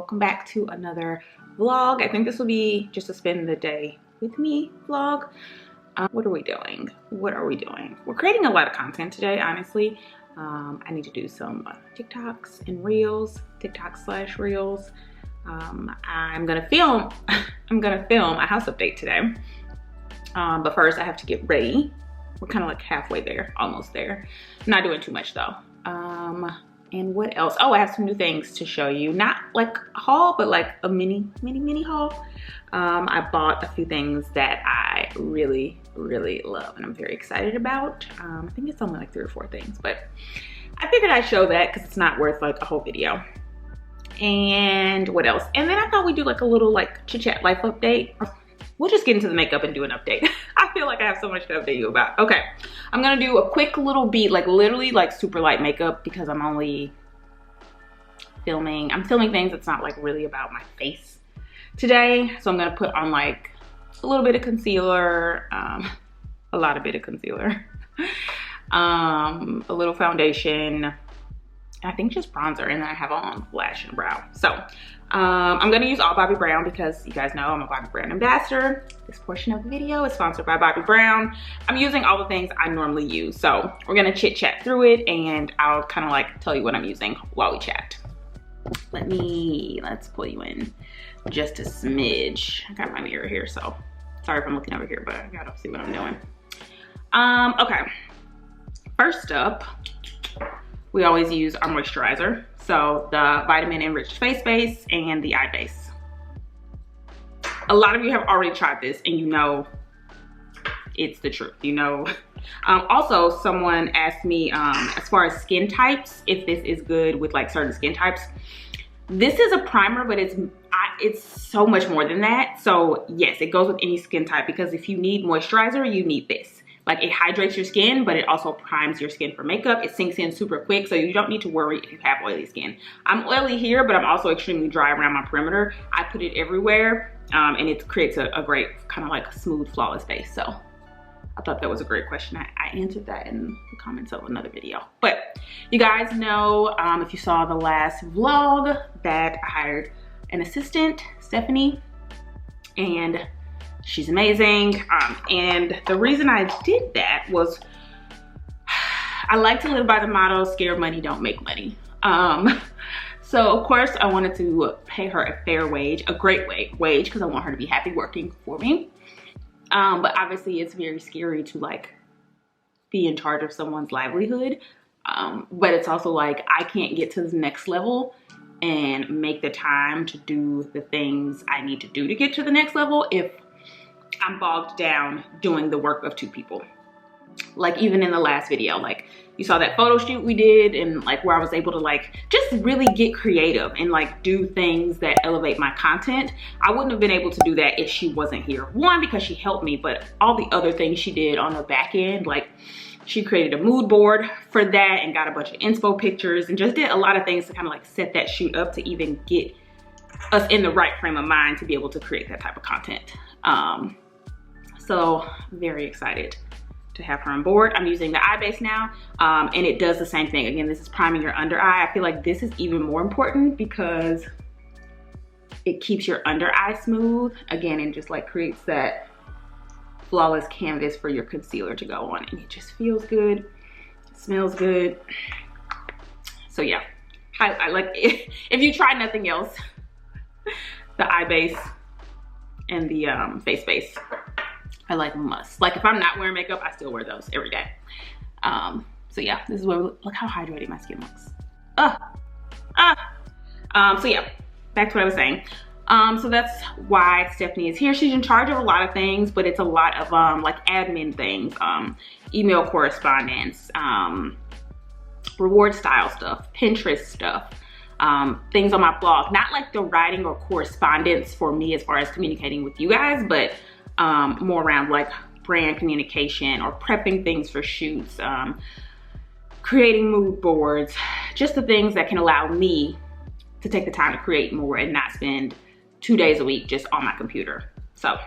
welcome back to another vlog. I think this will be just a spend the day with me vlog. What are we doing? We're creating a lot of content today, honestly. I need to do some TikToks and reels, TikTok/reels. I'm gonna film a house update today. But first I have to get ready. We're kind of like halfway there, almost there. I'm not doing too much though. And what else? Oh, I have some new things to show you. Not like a haul, but like a mini haul. I bought a few things that I really love and I'm very excited about. I think it's only like 3 or 4 things, but I figured I'd show that because it's not worth like a whole video. And what else? And then I thought we'd do like a little like chit chat life update. We'll just get into the makeup and do an update. I feel like I have so much to update you about. Okay, I'm gonna do a quick little beat, like literally like super light makeup because I'm only filming. I'm filming things that's not like really about my face today. So I'm gonna put on like a little bit of concealer, a lot of bit of concealer, a little foundation, I think just bronzer, and then I have on lash and brow. So I'm gonna use all Bobbi Brown because you guys know I'm a Bobbi Brown ambassador. This portion of the video is sponsored by Bobbi Brown. I'm using all the things I normally use. So we're gonna chit chat through it and I'll kind of like tell you what I'm using while we chat. Let's pull you in just a smidge. I got my mirror here, so sorry if I'm looking over here, but I gotta see what I'm doing. Okay, first up, we always use our moisturizer. So the vitamin enriched face base and the eye base. A lot of you have already tried this and you know it's the truth, you know. Also, someone asked me as far as skin types, if this is good with like certain skin types. This is a primer, but it's so much more than that. So yes, it goes with any skin type because if you need moisturizer, you need this. Like it hydrates your skin, but it also primes your skin for makeup. It sinks in super quick, so you don't need to worry if you have oily skin. I'm oily here, but I'm also extremely dry around my perimeter. I put it everywhere, and it creates a great kind of like smooth, flawless base. So I thought that was a great question. I answered that in the comments of another video. But you guys know, if you saw the last vlog, that I hired an assistant, Stephanie, and she's amazing. And the reason I did that was I like to live by the motto, scared money don't make money. So of course I wanted to pay her a fair wage, a great wage, because I want her to be happy working for me. But obviously it's very scary to like be in charge of someone's livelihood. But it's also like I can't get to the next level and make the time to do the things I need to do to get to the next level if I'm bogged down doing the work of 2 people. Like even in the last video, like you saw that photo shoot we did and like where I was able to like just really get creative and like do things that elevate my content. I wouldn't have been able to do that if she wasn't here. One, because she helped me, but all the other things she did on the back end, like she created a mood board for that and got a bunch of inspo pictures and just did a lot of things to kind of like set that shoot up to even get us in the right frame of mind to be able to create that type of content. So very excited to have her on board. I'm using the eye base now, and it does the same thing. Again, this is priming your under eye. I feel like this is even more important because it keeps your under eye smooth again and just like creates that flawless canvas for your concealer to go on, and it just feels good, it smells good. So yeah, I like it. If you try nothing else, the eye base and the face base I like must. Like if I'm not wearing makeup, I still wear those every day. So yeah, this is what look how hydrated my skin looks. So yeah, back to what I was saying. So that's why Stephanie is here. She's in charge of a lot of things, but it's a lot of like admin things, email correspondence, reward style stuff, Pinterest stuff, things on my blog. Not like the writing or correspondence for me as far as communicating with you guys, but more around like brand communication or prepping things for shoots, creating mood boards, just the things that can allow me to take the time to create more and not spend 2 days a week just on my computer. So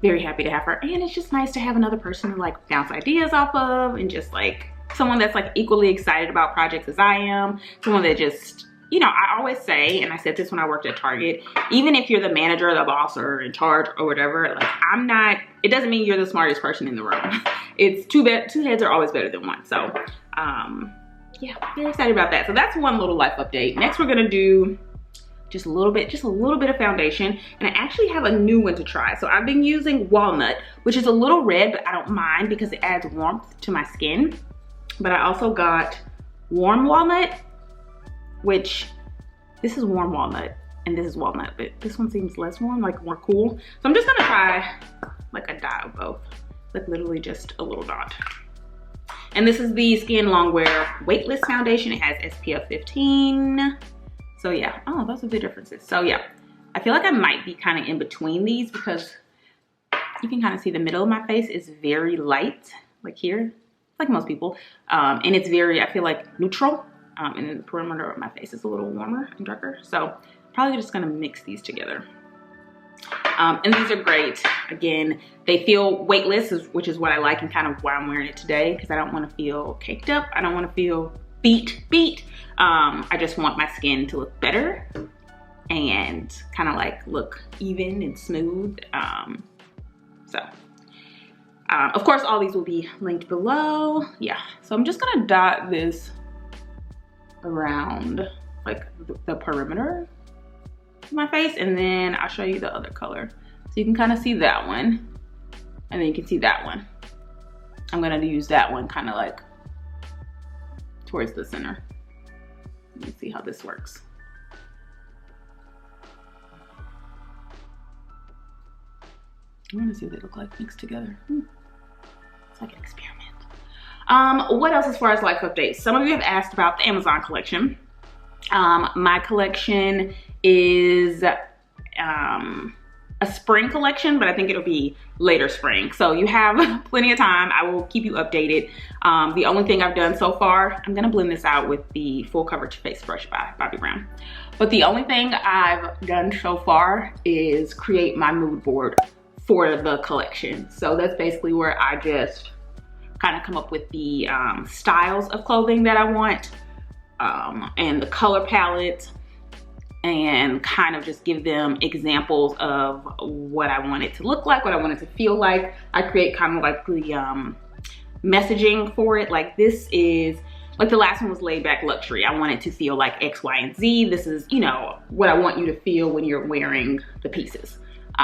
very happy to have her, and it's just nice to have another person to like bounce ideas off of and just like someone that's like equally excited about projects as I am, someone that just you know, I always say, and I said this when I worked at Target, even if you're the manager, the boss, or in charge or whatever, like I'm not, it doesn't mean you're the smartest person in the room. It's two heads are always better than one. So yeah, very excited about that. So that's one little life update. Next we're gonna do just a little bit of foundation, and I actually have a new one to try. So I've been using Walnut, which is a little red, but I don't mind because it adds warmth to my skin. But I also got Warm Walnut, which this is Warm Walnut and this is Walnut, but this one seems less warm, like more cool. So I'm just gonna try like a dot of both, like literally just a little dot. And this is the Skin Longwear Weightless Foundation. It has SPF 15. So yeah, oh, those are the differences. So yeah, I feel like I might be kind of in between these because you can kind of see the middle of my face is very light, like here, like most people. And it's very, I feel like neutral. And then the perimeter of my face is a little warmer and darker. So probably just gonna mix these together. And these are great. Again, they feel weightless, which is what I like and kind of why I'm wearing it today, because I don't want to feel caked up. I don't want to feel beat. I just want my skin to look better and kind of like look even and smooth. Of course, all these will be linked below. Yeah, so I'm just gonna dot this around like the perimeter of my face, and then I'll show you the other color. So you can kind of see that one, and then you can see that one. I'm gonna use that one kind of like towards the center. Let me see how this works. I want to see what they look like mixed together. It's like an experiment. What else as far as life updates? Some of you have asked about the Amazon collection. My collection is a spring collection, but I think it'll be later spring. So you have plenty of time. I will keep you updated. The only thing I've done so far, I'm gonna blend this out with the Full Coverage Face Brush by Bobbi Brown. But the only thing I've done so far is create my mood board for the collection. So that's basically where I just kind of come up with the styles of clothing that I want and the color palette, and kind of just give them examples of what I want it to look like, what I want it to feel like. I create kind of like the messaging for it. Like this is, like the last one was Laid Back Luxury. I want it to feel like X, Y, and Z. This is, you know, what I want you to feel when you're wearing the pieces.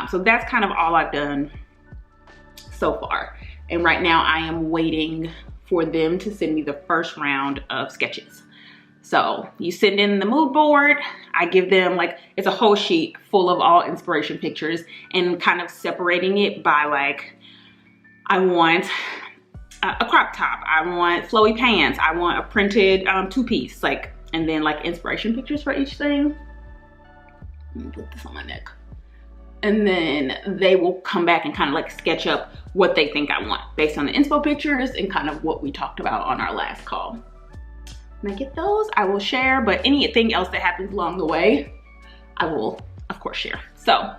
So that's kind of all I've done so far. And right now I am waiting for them to send me the first round of sketches. So you send in the mood board, I give them like, it's a whole sheet full of all inspiration pictures, and kind of separating it by like, I want a crop top, I want flowy pants, I want a printed two-piece, like, and then like inspiration pictures for each thing. Let me put this on my neck. And then they will come back and kind of like sketch up what they think I want based on the inspo pictures and kind of what we talked about on our last call. When I get those, I will share, but anything else that happens along the way, I will, of course, share. So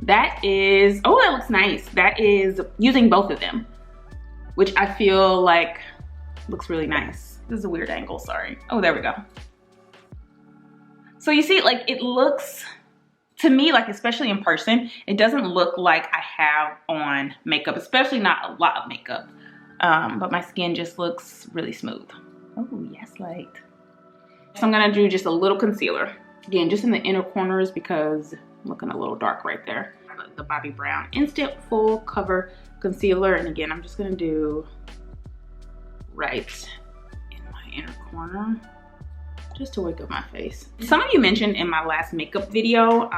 that is, oh, that looks nice. That is using both of them, which I feel like looks really nice. This is a weird angle, sorry. Oh, there we go. So you see, like it looks, to me, like especially in person, it doesn't look like I have on makeup, especially not a lot of makeup. But my skin just looks really smooth. Oh, yes, light. So I'm gonna do just a little concealer. Again, just in the inner corners because I'm looking a little dark right there. The Bobbi Brown Instant Full Cover Concealer. And again, I'm just gonna do right in my inner corner, just to wake up my face. Some of you mentioned in my last makeup video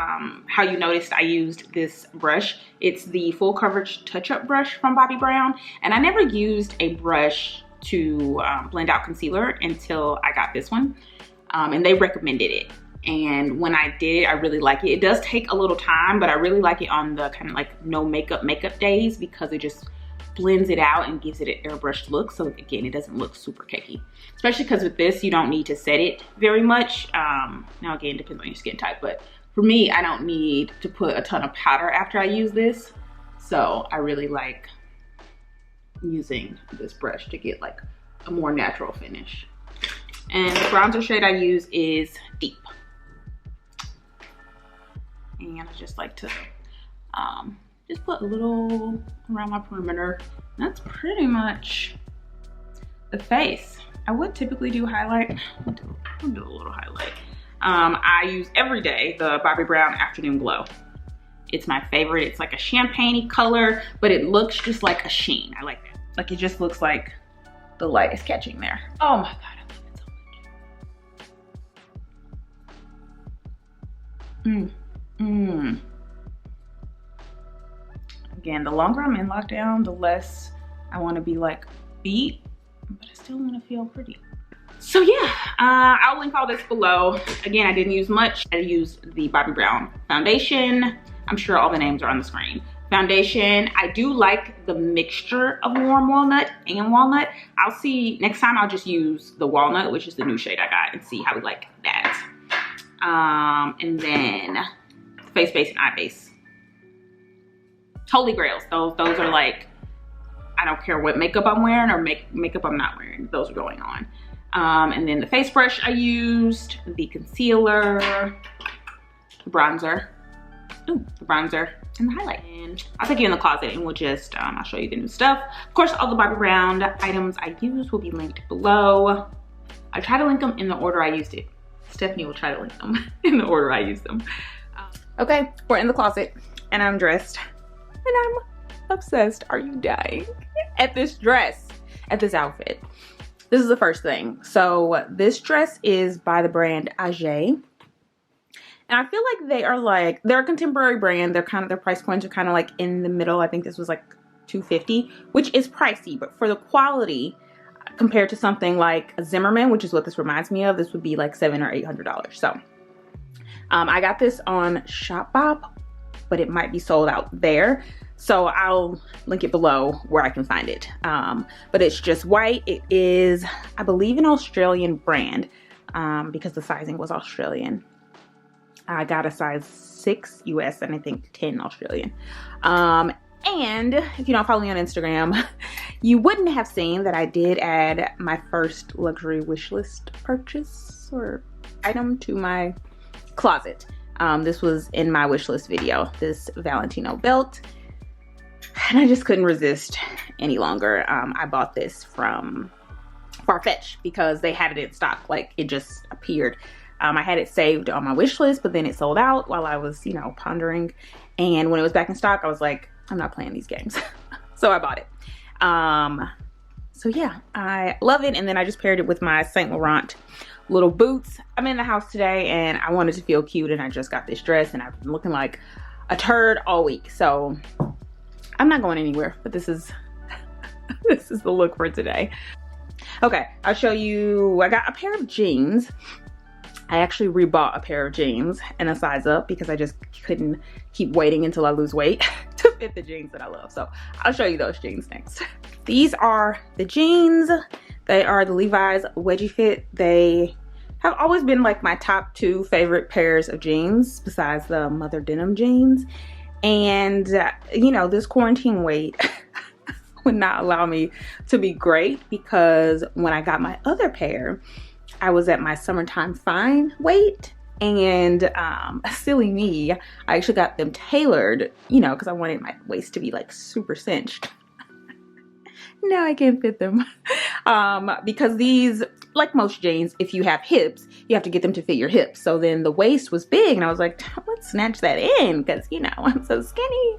how you noticed I used this brush. It's the Full Coverage Touch-Up Brush from Bobbi Brown. And I never used a brush to blend out concealer until I got this one. And they recommended it. And when I did, I really like it. It does take a little time, but I really like it on the kind of like no makeup days because it just blends it out and gives it an airbrushed look. So again, it doesn't look super cakey. Especially because with this, you don't need to set it very much. Now again, depends on your skin type, but for me, I don't need to put a ton of powder after I use this. So I really like using this brush to get like a more natural finish. And the bronzer shade I use is Deep. And I just like to just put a little around my perimeter. That's pretty much the face. I would typically do highlight. I'll do a little highlight. I use every day the Bobbi Brown Afternoon Glow. It's my favorite. It's like a champagne-y color, but it looks just like a sheen. I like that. Like it just looks like the light is catching there. Oh my God, I love it so much. Again, the longer I'm in lockdown, the less I want to be like beat, but I still want to feel pretty. So yeah, I'll link all this below. Again, I didn't use much. I used the Bobbi Brown foundation. I'm sure all the names are on the screen. Foundation, I do like the mixture of warm walnut and walnut. I'll see, next time I'll just use the walnut, which is the new shade I got, and see how we like that. And then face base and eye base. Holy grails, those are like, I don't care what makeup I'm wearing or makeup I'm not wearing, those are going on. And then the face brush I used, the concealer, the bronzer, and the highlight. And I'll take you in the closet and we'll just, I'll show you the new stuff. Of course, all the Bobbi Brown items I use will be linked below. I try to link them in the order I used it. Stephanie will try to link them in the order I used them. Okay, we're in the closet and I'm dressed and I'm obsessed. Are you dying? At this dress, at this outfit. This is the first thing. So this dress is by the brand Ajay. And I feel like they're a contemporary brand. Their price points are kind of like in the middle. I think this was like $250, which is pricey, but for the quality compared to something like a Zimmerman, which is what this reminds me of, this would be like $700 or $800. So I got this on Shopbop, but it might be sold out there. So I'll link it below where I can find it. But it's just white. It is, I believe, an Australian brand because the sizing was Australian. I got a size 6 US and I think 10 Australian. And if you don't follow me on Instagram, you wouldn't have seen that I did add my first luxury wish list purchase or item to my closet. This was in my wish list video, this Valentino belt. And I just couldn't resist any longer. I bought this from Farfetch because they had it in stock. Like it just appeared. I had it saved on my wish list, but then it sold out while I was, you know, pondering. And when it was back in stock, I was like, I'm not playing these games. So I bought it. So yeah, I love it. And then I just paired it with my Saint Laurent little boots. I'm in the house today and I wanted to feel cute and I just got this dress and I've been looking like a turd all week. So I'm not going anywhere, but this is this is the look for today. Okay, I'll show you. I got a pair of jeans. I actually rebought a pair of jeans and a size up because I just couldn't keep waiting until I lose weight to fit the jeans that I love. So I'll show you those jeans next. These are the jeans. They are the Levi's wedgie fit. They have always been like my top 2 favorite pairs of jeans besides the mother denim jeans. And you know, this quarantine weight would not allow me to be great because when I got my other pair, I was at my summertime fine weight. And silly me, I actually got them tailored, you know, because I wanted my waist to be like super cinched. Now I can't fit them because these, like most jeans, if you have hips, you have to get them to fit your hips. So then the waist was big and I was like, let's snatch that in because, you know, I'm so skinny.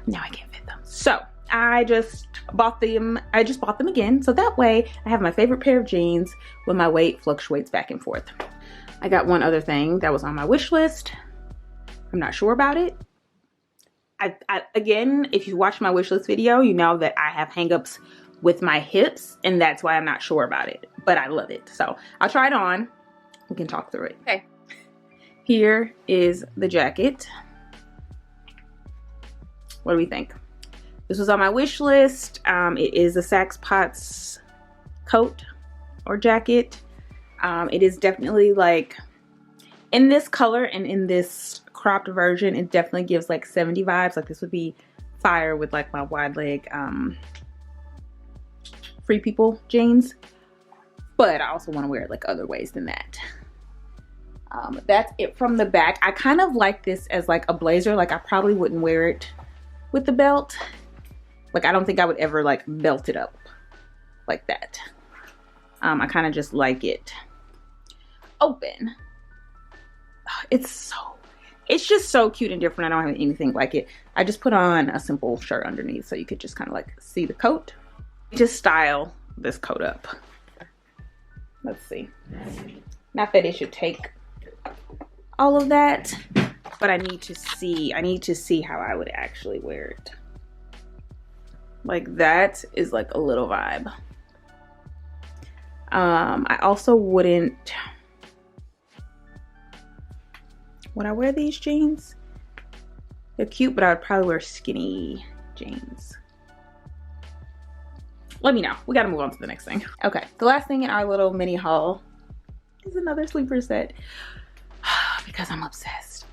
Now I can't fit them. So I just bought them. I just bought them again. So that way I have my favorite pair of jeans when my weight fluctuates back and forth. I got one other thing that was on my wish list. I'm not sure about it. Again, if you watch my wish list video, you know that I have hangups with my hips and that's why I'm not sure about it, but I love it. So I'll try it on. We can talk through it. Okay. Here is the jacket. What do we think? This was on my wish list. It is a Saks Potts coat or jacket. It is definitely like in this color and in this cropped version, it definitely gives like 70 vibes. Like this would be fire with like my wide leg Free People jeans. but I also want to wear it like other ways than that. That's it from the back. I kind of like this as like a blazer. Like I probably wouldn't wear it with the belt. Like I don't think I would ever like belt it up like that. I kind of just like it open. It's just so cute and different. I don't have anything like it. I just put on a simple shirt underneath so you could just kind of like see the coat. Just style this coat up. Let's see. Not that it should take all of that, but I need to see how I would actually wear it. Like that is like a little vibe. I also wouldn't, would I wear these jeans? They're cute, but I would probably wear skinny jeans. Let me know. We gotta move on to the next thing. Okay, the last thing in our little mini haul is another sleeper set. Because I'm obsessed.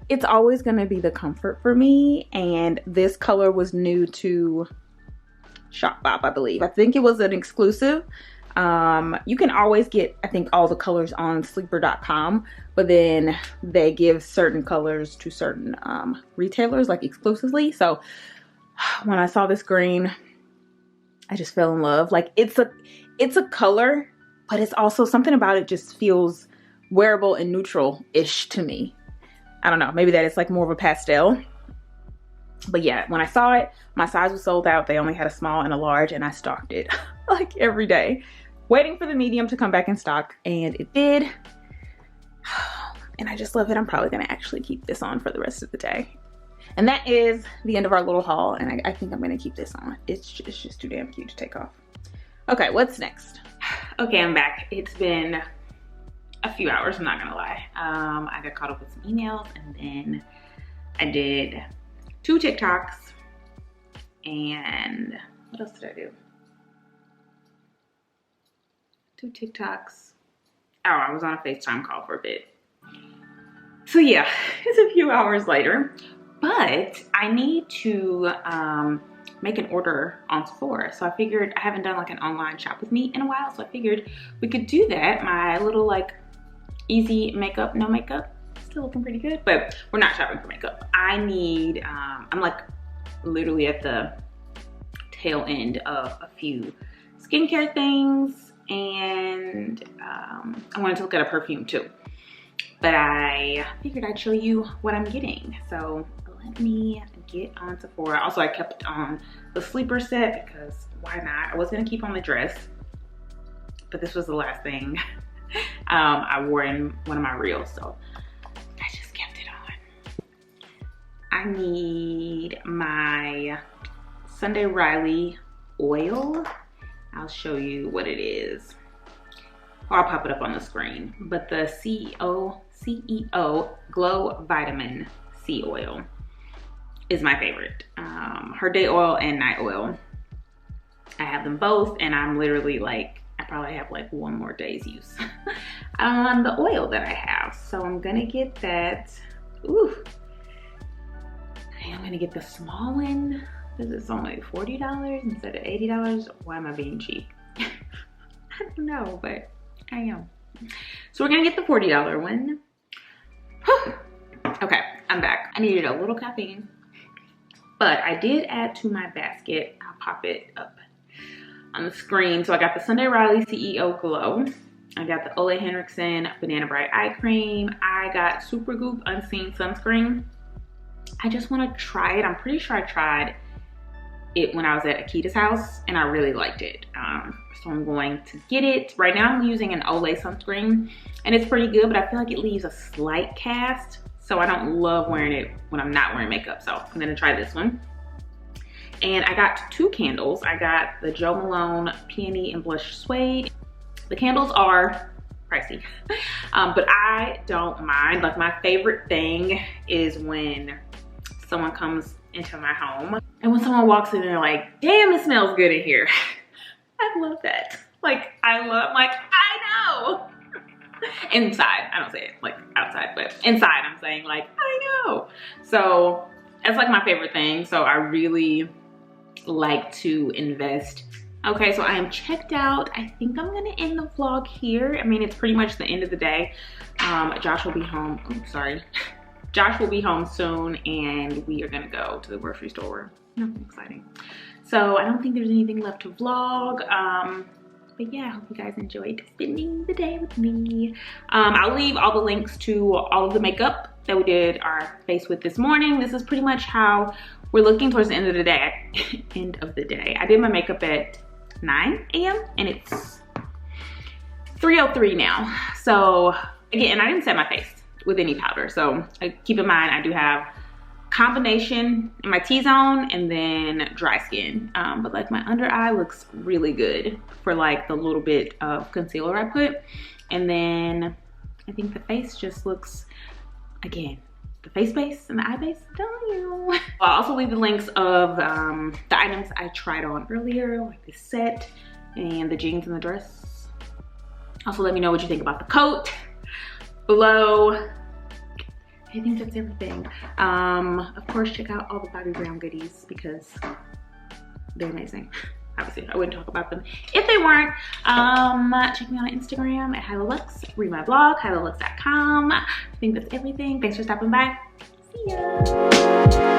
It's always gonna be the comfort for me, and this color was new to Shopbop, I believe. I think it was an exclusive. You can always get, I think, all the colors on sleeper.com, but then they give certain colors to certain retailers, like exclusively. So when I saw this green, I just fell in love. Like it's a color, but it's also something about it just feels wearable and neutral-ish to me. I don't know, maybe that it's like more of a pastel. But yeah, when I saw it, my size was sold out. They only had a small and a large, and I stocked it like every day, waiting for the medium to come back in stock, and it did. And I just love it. I'm probably gonna actually keep this on for the rest of the day. And that is the end of our little haul, and I think I'm gonna keep this on. It's just too damn cute to take off. Okay, what's next? Okay, I'm back. It's been a few hours, I'm not gonna lie. I got caught up with some emails, and then I did 2 TikToks, and what else did I do? 2 TikToks. Oh, I was on a FaceTime call for a bit. So yeah, it's a few hours later, but I need to make an order on Sephora. So I figured, I haven't done like an online shop with me in a while, so I figured we could do that. My little like easy makeup, no makeup, still looking pretty good, but we're not shopping for makeup. I need, I'm like literally at the tail end of a few skincare things, and I wanted to look at a perfume too. But I figured I'd show you what I'm getting. So let me get on Sephora. Also, I kept on the sleeper set because why not? I was gonna keep on the dress, but this was the last thing I wore in one of my reels, so I just kept it on. I need my Sunday Riley oil. I'll show you what it is. Or I'll pop it up on the screen. But the CEO Glow Vitamin C oil is my favorite. Her day oil and night oil. I have them both, and I'm literally like, I probably have like one more day's use on the oil that I have. So I'm gonna get that. Ooh, I think I'm gonna get the small one because it's only $40 instead of $80. Why am I being cheap? I don't know, but I am. So we're gonna get the $40 one. Okay, I'm back. I needed a little caffeine, but I did add to my basket. I'll pop it up on the screen. So I got the Sunday Riley CEO Glow. I got the Ole Henriksen Banana Bright Eye Cream. I got Supergoop Unseen Sunscreen. I just want to try it. I'm pretty sure I tried it when I was at Akita's house, and I really liked it. So I'm going to get it. Right now I'm using an Olay sunscreen, and it's pretty good, but I feel like it leaves a slight cast, so I don't love wearing it when I'm not wearing makeup. So I'm gonna try this one. And I got 2 candles. I got the Jo Malone Peony and Blush Suede. The candles are pricey, but I don't mind. Like, my favorite thing is when someone comes into my home, and when someone walks in and they're like, damn, it smells good in here. I love that. Like, I know. Inside, I don't say it like outside, but inside I'm saying like, I know. So that's like my favorite thing. So I really like to invest Okay, so I am checked out. I think I'm gonna end the vlog here. I mean, it's pretty much the end of the day. Josh will be home. Oh, sorry. Josh will be home soon and we are gonna go to the grocery store. Nothing exciting. So I don't think there's anything left to vlog. But yeah, I hope you guys enjoyed spending the day with me. I'll leave all the links to all of the makeup that we did our face with this morning. This is pretty much how we're looking towards the end of the day. I did my makeup at 9 a.m. and it's 3:03 now. So again, I didn't set my face with any powder. So keep in mind, I do have combination in my T-zone and then dry skin. But like my under eye looks really good for like the little bit of concealer I put. And then I think the face just looks, again, the face base and the eye base, I'm telling you. I'll also leave the links of the items I tried on earlier, like this set and the jeans and the dress. Also let me know what you think about the coat below. I think that's everything. Of course, check out all the Bobbi Brown goodies because they're amazing. Obviously, I wouldn't talk about them if they weren't. Check me out on Instagram at Highlowluxxe. Read my blog, highlowluxxe.com. I think that's everything. Thanks for stopping by. See ya.